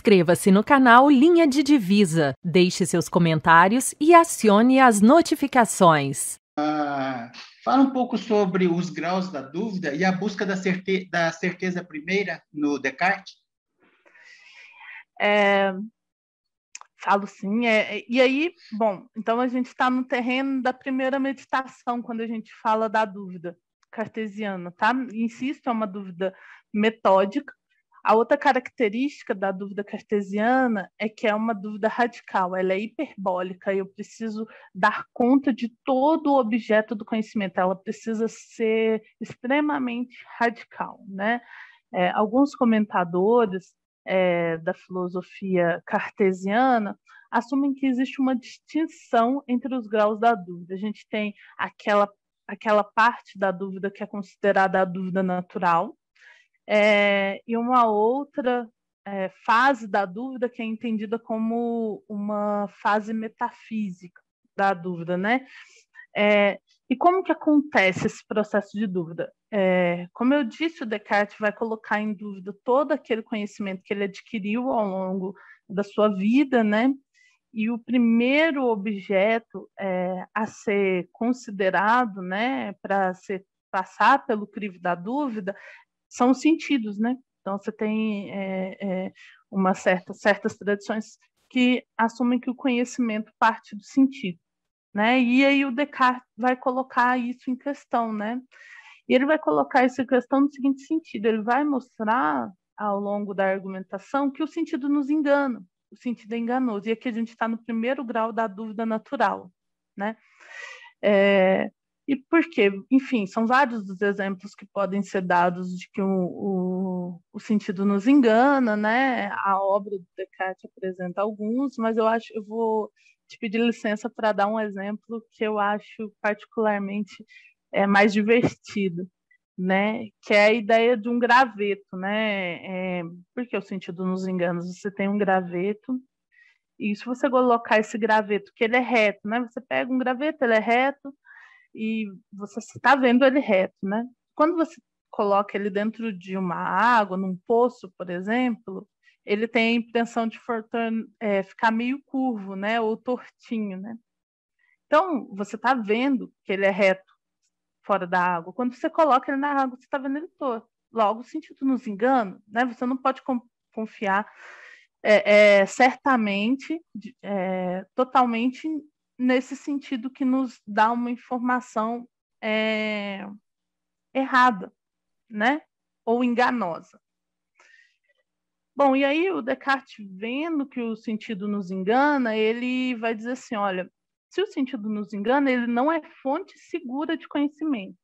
Inscreva-se no canal Linha de Divisa, deixe seus comentários e acione as notificações. Fala um pouco sobre os graus da dúvida e a busca da certeza primeira no Descartes. Falo sim. E aí, bom, então a gente está no terreno da primeira meditação, quando a gente fala da dúvida cartesiana, tá? Insisto, é uma dúvida metódica. A outra característica da dúvida cartesiana é que é uma dúvida radical, ela é hiperbólica, eu preciso dar conta de todo o objeto do conhecimento, ela precisa ser extremamente radical, né? Alguns comentadores da filosofia cartesiana assumem que existe uma distinção entre os graus da dúvida. A gente tem aquela parte da dúvida que é considerada a dúvida natural, e uma outra fase da dúvida que é entendida como uma fase metafísica da dúvida, né? E como que acontece esse processo de dúvida? Como eu disse, o Descartes vai colocar em dúvida todo aquele conhecimento que ele adquiriu ao longo da sua vida, né? E o primeiro objeto a ser considerado, né, para passar pelo crivo da dúvida, são os sentidos, né? Então, você tem certas tradições que assumem que o conhecimento parte do sentido, né? E aí o Descartes vai colocar isso em questão, né? E ele vai colocar isso em questão no seguinte sentido: ele vai mostrar ao longo da argumentação que o sentido nos engana, o sentido é enganoso. E aqui a gente está no primeiro grau da dúvida natural, né? E por quê? Enfim, são vários os exemplos que podem ser dados de que o sentido nos engana, né? A obra do Descartes apresenta alguns, mas eu vou te pedir licença para dar um exemplo que eu acho particularmente mais divertido, né? Que é a ideia de um graveto, né? Por que o sentido nos engana? Você tem um graveto, e se você colocar esse graveto, que ele é reto, né? Você pega um graveto, ele é reto, e você está vendo ele reto, né? Quando você coloca ele dentro de uma água, num poço, por exemplo, ele tem a impressão de ficar meio curvo, né? Ou tortinho, né? Então, você está vendo que ele é reto fora da água. Quando você coloca ele na água, você está vendo ele torto. Logo, o sentido nos engana, né? Você não pode confiar certamente, totalmente nesse sentido que nos dá uma informação errada, né? Ou enganosa. Bom, e aí o Descartes, vendo que o sentido nos engana, ele vai dizer assim, olha, se o sentido nos engana, ele não é fonte segura de conhecimento.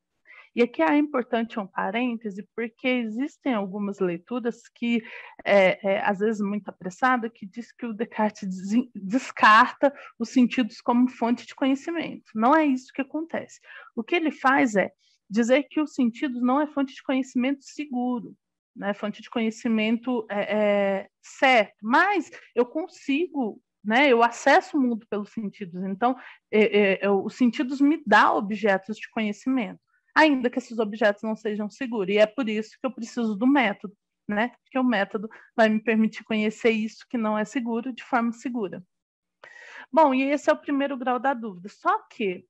E aqui é importante um parêntese, porque existem algumas leituras que, às vezes muito apressada, que diz que o Descartes descarta os sentidos como fonte de conhecimento. Não é isso que acontece. O que ele faz é dizer que os sentidos não é fonte de conhecimento seguro, né? Fonte de conhecimento certo, mas eu consigo, né? Eu acesso o mundo pelos sentidos, então os sentidos me dão objetos de conhecimento, ainda que esses objetos não sejam seguros. E é por isso que eu preciso do método, né? Porque o método vai me permitir conhecer isso que não é seguro de forma segura. Bom, e esse é o primeiro grau da dúvida. Só que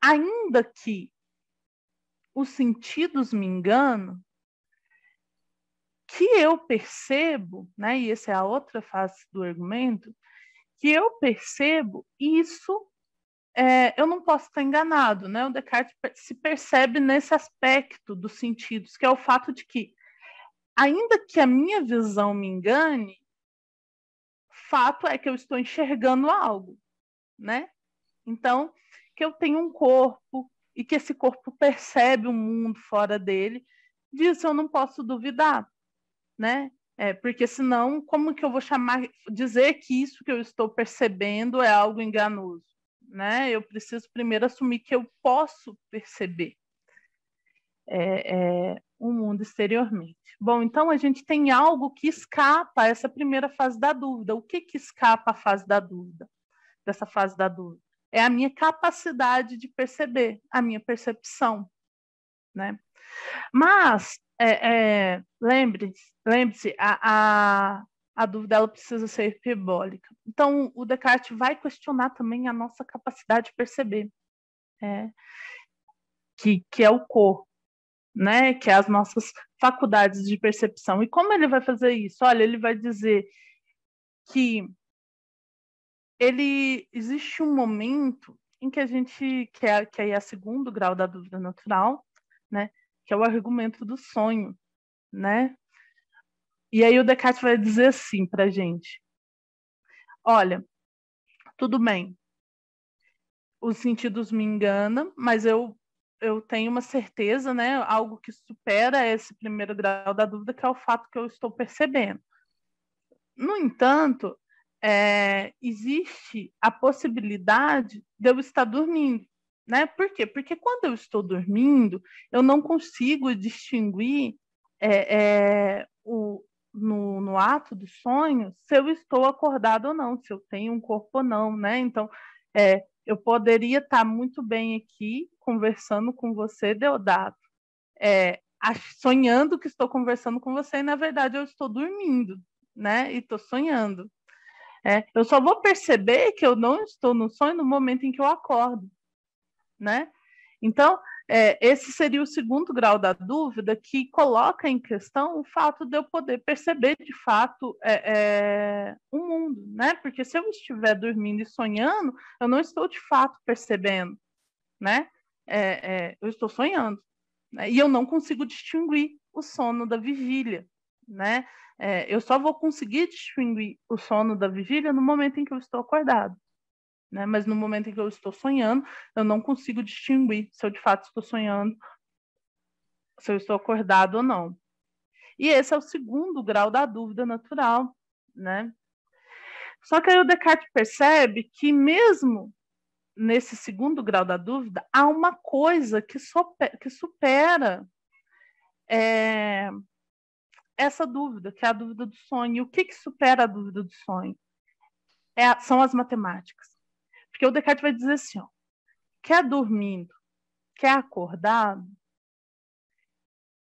ainda que os sentidos me enganam, que eu percebo, né? E essa é a outra face do argumento, que eu percebo isso. Eu não posso estar enganado, né? O Descartes se percebe nesse aspecto dos sentidos, que é o fato de que, ainda que a minha visão me engane, fato é que eu estou enxergando algo, né? Então, que eu tenho um corpo e que esse corpo percebe o mundo fora dele, disso eu não posso duvidar, né? Porque senão, como que eu vou dizer que isso que eu estou percebendo é algo enganoso? Né? Eu preciso primeiro assumir que eu posso perceber o mundo exteriormente. Bom, então a gente tem algo que escapa a essa primeira fase da dúvida. O que escapa à fase da dúvida? Dessa fase da dúvida? É a minha capacidade de perceber, a minha percepção, né? Mas lembre-se, a dúvida ela precisa ser hiperbólica. Então, o Descartes vai questionar também a nossa capacidade de perceber, que é o corpo, né? Que é as nossas faculdades de percepção. E como ele vai fazer isso? Olha, ele vai dizer que existe um momento em que a gente, que é o segundo grau da dúvida natural, né? Que é o argumento do sonho, né? E aí o Descartes vai dizer assim para a gente: olha, tudo bem, os sentidos me enganam, mas eu tenho uma certeza, né? Algo que supera esse primeiro grau da dúvida, que é o fato que eu estou percebendo. No entanto, existe a possibilidade de eu estar dormindo, né? Por quê? Porque quando eu estou dormindo, eu não consigo distinguir no ato do sonho se eu estou acordado ou não, se eu tenho um corpo ou não, né? Então, eu poderia estar muito bem aqui conversando com você, Deodato, sonhando que estou conversando com você e, na verdade, eu estou dormindo, né? E estou sonhando. Eu só vou perceber que eu não estou no sonho no momento em que eu acordo, né? Então, esse seria o segundo grau da dúvida, que coloca em questão o fato de eu poder perceber de fato o mundo, né? Porque se eu estiver dormindo e sonhando, eu não estou de fato percebendo, né? Eu estou sonhando, né? E eu não consigo distinguir o sono da vigília, né? Eu só vou conseguir distinguir o sono da vigília no momento em que eu estou acordado, né? Mas no momento em que eu estou sonhando, eu não consigo distinguir se eu de fato estou sonhando, se eu estou acordado ou não. E esse é o segundo grau da dúvida natural, né? Só que aí o Descartes percebe que mesmo nesse segundo grau da dúvida, há uma coisa que supera essa dúvida, que é a dúvida do sonho. E o que supera a dúvida do sonho? São as matemáticas. Porque o Descartes vai dizer assim, ó, quer dormindo, quer acordado,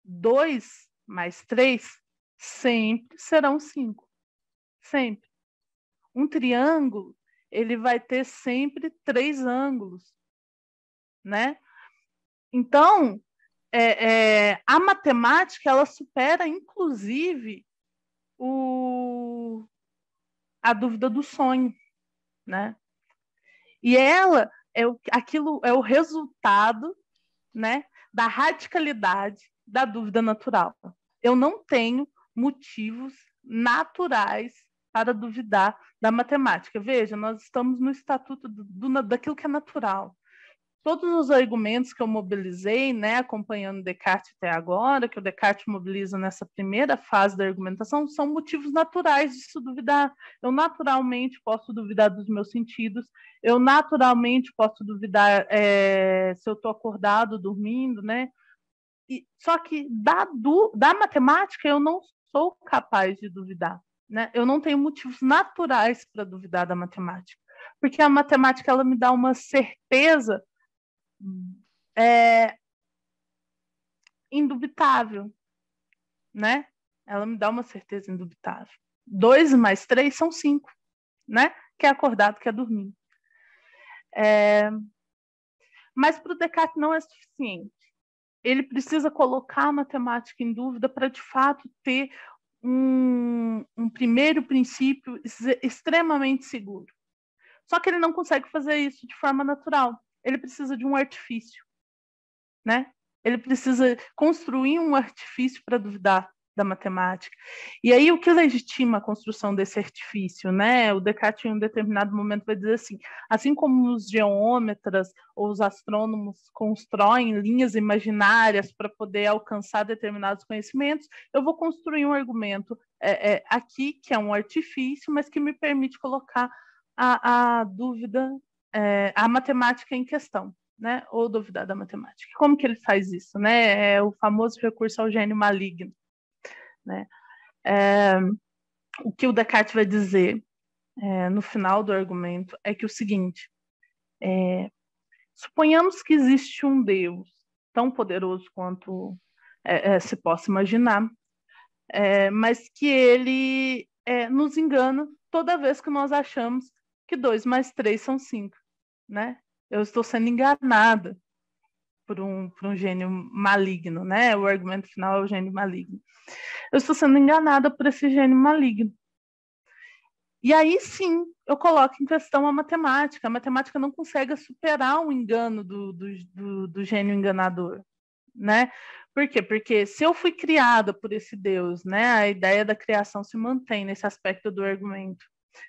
2 mais 3 sempre serão 5. Sempre. Um triângulo, ele vai ter sempre 3 ângulos, né? Então, a matemática, ela supera, inclusive, a dúvida do sonho, né? E ela aquilo é o resultado, né, da radicalidade da dúvida natural. Eu não tenho motivos naturais para duvidar da matemática. Veja, nós estamos no estatuto daquilo que é natural. Todos os argumentos que eu mobilizei, né, acompanhando Descartes até agora, que o Descartes mobiliza nessa primeira fase da argumentação, são motivos naturais de se duvidar. Eu naturalmente posso duvidar dos meus sentidos, eu naturalmente posso duvidar se eu estou acordado, dormindo, né? Só que da matemática eu não sou capaz de duvidar, né? Eu não tenho motivos naturais para duvidar da matemática, porque a matemática ela me dá uma certeza indubitável, né? Ela me dá uma certeza indubitável. 2 mais 3 são 5, né? Quer acordado, quer dormir. Mas para o Descartes não é suficiente. Ele precisa colocar a matemática em dúvida para, de fato, ter um primeiro princípio extremamente seguro. Só que ele não consegue fazer isso de forma natural. Ele precisa de um artifício, né? Ele precisa construir um artifício para duvidar da matemática. E aí, o que legitima a construção desse artifício, né? O Descartes, em um determinado momento, vai dizer assim como os geômetras ou os astrônomos constroem linhas imaginárias para poder alcançar determinados conhecimentos, eu vou construir um argumento aqui, que é um artifício, mas que me permite colocar a dúvida, a matemática em questão, né? Ou duvidar da matemática. Como que ele faz isso, né? É o famoso recurso ao gênio maligno, né? O que o Descartes vai dizer no final do argumento é que o seguinte: suponhamos que existe um Deus tão poderoso quanto se possa imaginar, mas que ele nos engana toda vez que nós achamos que 2 mais 3 são 5, né? Eu estou sendo enganada por um gênio maligno, né? O argumento final é o gênio maligno. Eu estou sendo enganada por esse gênio maligno. E aí sim, eu coloco em questão a matemática. A matemática não consegue superar o engano do gênio enganador, né? Por quê? Porque se eu fui criada por esse Deus, né? A ideia da criação se mantém nesse aspecto do argumento.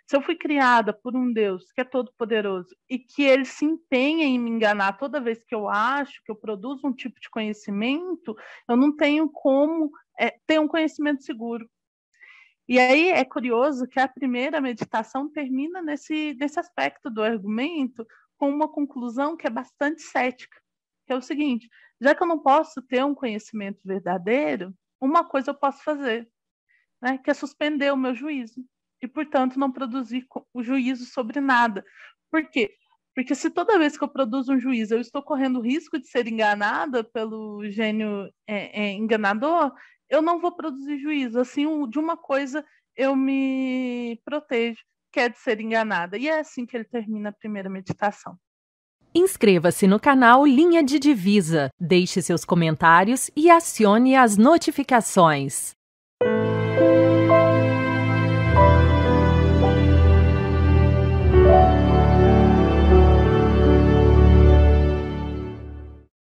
Se eu fui criada por um Deus que é todo-poderoso e que ele se empenha em me enganar toda vez que eu acho que eu produzo um tipo de conhecimento, eu não tenho como ter um conhecimento seguro. E aí é curioso que a primeira meditação termina nesse aspecto do argumento com uma conclusão que é bastante cética, que é o seguinte: já que eu não posso ter um conhecimento verdadeiro, uma coisa eu posso fazer, né, que é suspender o meu juízo e, portanto, não produzir o juízo sobre nada. Por quê? Porque se toda vez que eu produzo um juízo eu estou correndo o risco de ser enganada pelo gênio enganador, eu não vou produzir juízo. Assim, de uma coisa eu me protejo, que é de ser enganada. E é assim que ele termina a primeira meditação. Inscreva-se no canal Linha de Divisa, deixe seus comentários e acione as notificações.